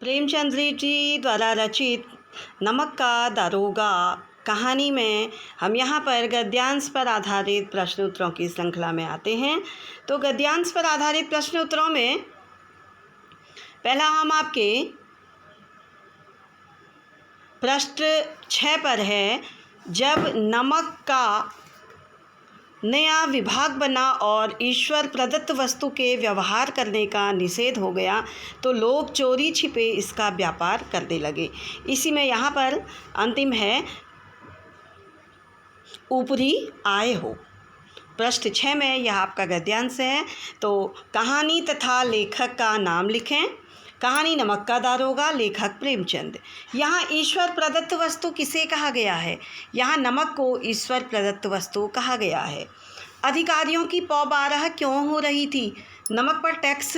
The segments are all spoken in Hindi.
प्रेमचंद जी द्वारा रचित नमक का दारोगा कहानी में हम यहाँ पर गद्यांश पर आधारित प्रश्न उत्तरों की श्रृंखला में आते हैं। तो गद्यांश पर आधारित प्रश्न उत्तरों में पहला हम आपके प्रश्न 6 पर है। जब नमक का नया विभाग बना और ईश्वर प्रदत्त वस्तु के व्यवहार करने का निषेध हो गया तो लोग चोरी छिपे इसका व्यापार करने लगे। इसी में यहाँ पर अंतिम है, ऊपरी आए हो। प्रश्न 6 में यह आपका गद्यांश है। तो कहानी तथा लेखक का नाम लिखें। कहानी नमक का दारोगा, लेखक प्रेमचंद। यहाँ ईश्वर प्रदत्त वस्तु किसे कहा गया है? यहाँ नमक को ईश्वर प्रदत्त वस्तु कहा गया है। अधिकारियों की पौ बारह क्यों हो रही थी? नमक पर टैक्स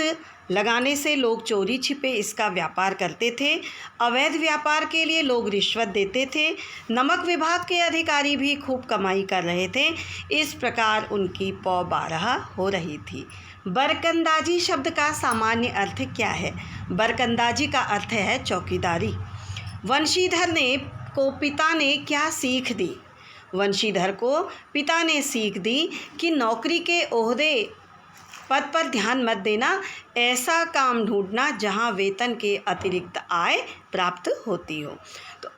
लगाने से लोग चोरी छिपे इसका व्यापार करते थे। अवैध व्यापार के लिए लोग रिश्वत देते थे। नमक विभाग के अधिकारी भी खूब कमाई कर रहे थे, इस प्रकार उनकी पौ बारह हो रही थी। बरकंदाजी शब्द का सामान्य अर्थ क्या है? बरकंदाजी का अर्थ है चौकीदारी। वंशीधर को पिता ने क्या सीख दी? वंशीधर को पिता ने सीख दी कि नौकरी के ओहदे पद पर ध्यान मत देना, ऐसा काम ढूंढना जहां वेतन के अतिरिक्त आय प्राप्त होती हो। तो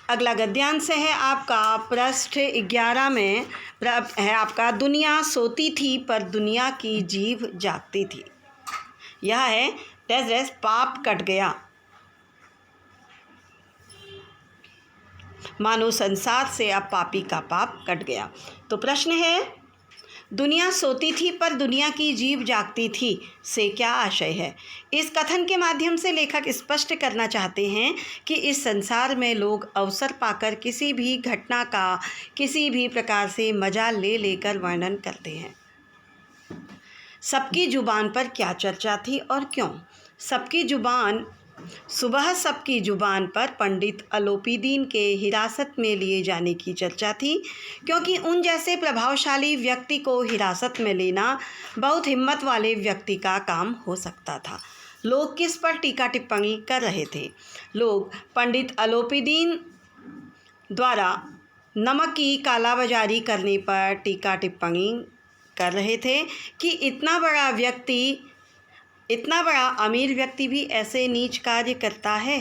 अगला गद्यांश है आपका प्रश्न 11 में है आपका, दुनिया सोती थी पर दुनिया की जीभ जागती थी। यह है डैश पाप कट गया, मानो संसार से अब पापी का पाप कट गया। तो प्रश्न है, दुनिया सोती थी पर दुनिया की जीभ जागती थी से क्या आशय है? इस कथन के माध्यम से लेखक स्पष्ट करना चाहते हैं कि इस संसार में लोग अवसर पाकर किसी भी घटना का किसी भी प्रकार से मजा ले लेकर वर्णन करते हैं। सबकी जुबान पर क्या चर्चा थी और क्यों? सुबह सबकी जुबान पर पंडित अलोपीदीन के हिरासत में लिए जाने की चर्चा थी, क्योंकि उन जैसे प्रभावशाली व्यक्ति को हिरासत में लेना बहुत हिम्मत वाले व्यक्ति का काम हो सकता था। लोग किस पर टीका टिप्पणी कर रहे थे? लोग पंडित अलोपीदीन द्वारा नमक की कालाबाजारी करने पर टीका टिप्पणी कर रहे थे कि इतना बड़ा अमीर व्यक्ति भी ऐसे नीच कार्य करता है।